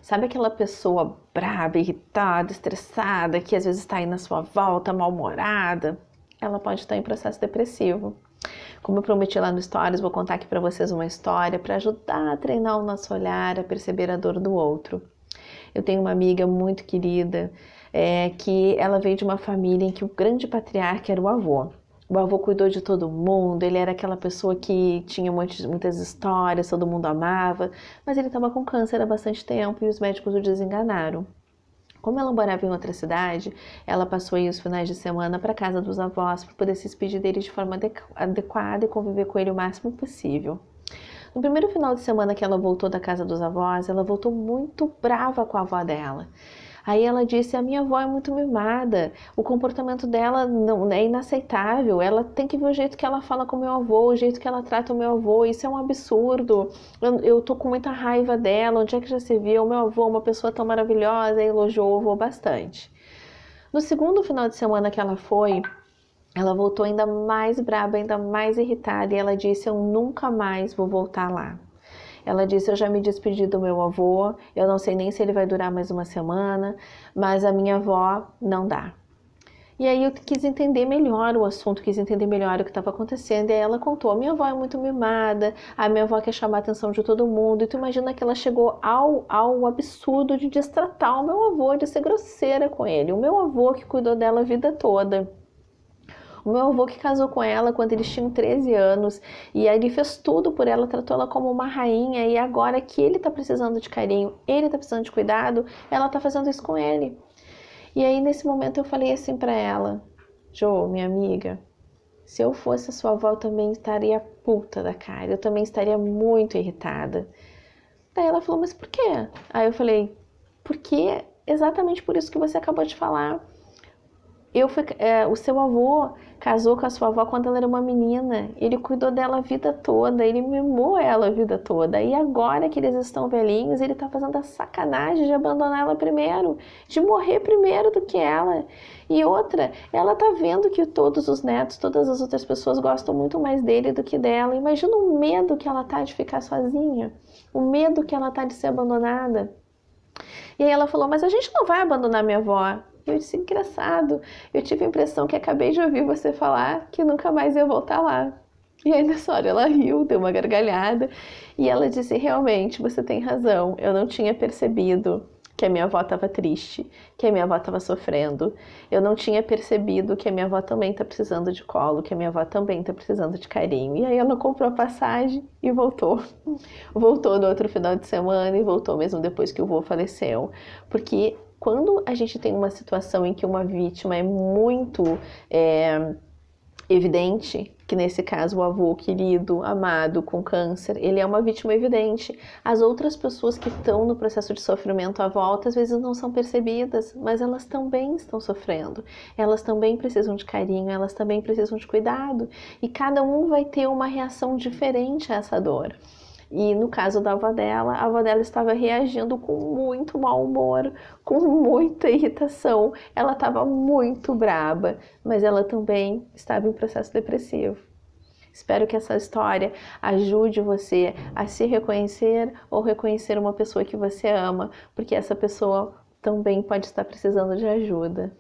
Sabe aquela pessoa braba, irritada, estressada, que às vezes está aí na sua volta, mal-humorada? Ela pode estar em processo depressivo. Como eu prometi lá no Stories, vou contar aqui para vocês uma história para ajudar a treinar o nosso olhar, a perceber a dor do outro. Eu tenho uma amiga muito querida, que ela veio de uma família em que o grande patriarca era o avô. O avô cuidou de todo mundo, ele era aquela pessoa que tinha muitas histórias, todo mundo amava, mas ele estava com câncer há bastante tempo e os médicos o desenganaram. Como ela morava em outra cidade, ela passou aí os finais de semana para a casa dos avós para poder se despedir dele de forma adequada e conviver com ele o máximo possível. No primeiro final de semana que ela voltou da casa dos avós, ela voltou muito brava com a avó dela. Aí ela disse: a minha avó é muito mimada, o comportamento dela não é inaceitável, ela tem que ver o jeito que ela fala com o meu avô, o jeito que ela trata o meu avô, isso é um absurdo, eu tô com muita raiva dela, onde é que já se viu, o meu avô é uma pessoa tão maravilhosa, e elogiou o avô bastante. No segundo final de semana que ela foi, ela voltou ainda mais braba, ainda mais irritada, e ela disse: eu nunca mais vou voltar lá. Ela disse: eu já me despedi do meu avô, eu não sei nem se ele vai durar mais uma semana, mas a minha avó não dá. E aí eu quis entender melhor o assunto, quis entender melhor o que estava acontecendo, e aí ela contou: a minha avó é muito mimada, a minha avó quer chamar a atenção de todo mundo, e tu imagina que ela chegou ao absurdo de destratar o meu avô, de ser grosseira com ele, o meu avô que cuidou dela a vida toda. O meu avô que casou com ela quando eles tinham 13 anos, e aí ele fez tudo por ela, tratou ela como uma rainha, e agora que ele tá precisando de carinho, ele tá precisando de cuidado, ela tá fazendo isso com ele. E aí nesse momento eu falei assim pra ela: Jo, minha amiga, se eu fosse a sua avó eu também estaria puta da cara, eu também estaria muito irritada. Daí ela falou: mas por quê? Aí eu falei: porque exatamente por isso que você acabou de falar. O seu avô casou com a sua avó quando ela era uma menina, ele cuidou dela a vida toda, ele mimou ela a vida toda, e agora que eles estão velhinhos, ele tá fazendo a sacanagem de abandonar ela primeiro, de morrer primeiro do que ela. E outra, ela tá vendo que todos os netos, todas as outras pessoas gostam muito mais dele do que dela. Imagina o medo que ela tá de ficar sozinha, o medo que ela tá de ser abandonada. E aí ela falou: mas a gente não vai abandonar minha avó. Eu disse: engraçado, eu tive a impressão que acabei de ouvir você falar que nunca mais ia voltar lá. E aí nessa hora ela riu, deu uma gargalhada, e ela disse: realmente, você tem razão, eu não tinha percebido que a minha avó estava triste, que a minha avó estava sofrendo. Eu não tinha percebido que a minha avó também está precisando de colo, que a minha avó também está precisando de carinho. E aí ela comprou a passagem e voltou. Voltou no outro final de semana e voltou mesmo depois que o avô faleceu. Porque quando a gente tem uma situação em que uma vítima é muito evidente, que nesse caso o avô querido, amado, com câncer, ele é uma vítima evidente. As outras pessoas que estão no processo de sofrimento à volta, às vezes não são percebidas, mas elas também estão sofrendo. Elas também precisam de carinho, elas também precisam de cuidado. E cada um vai ter uma reação diferente a essa dor. E no caso da avó dela, a avó dela estava reagindo com muito mau humor, com muita irritação. Ela estava muito braba, mas ela também estava em processo depressivo. Espero que essa história ajude você a se reconhecer ou reconhecer uma pessoa que você ama, porque essa pessoa também pode estar precisando de ajuda.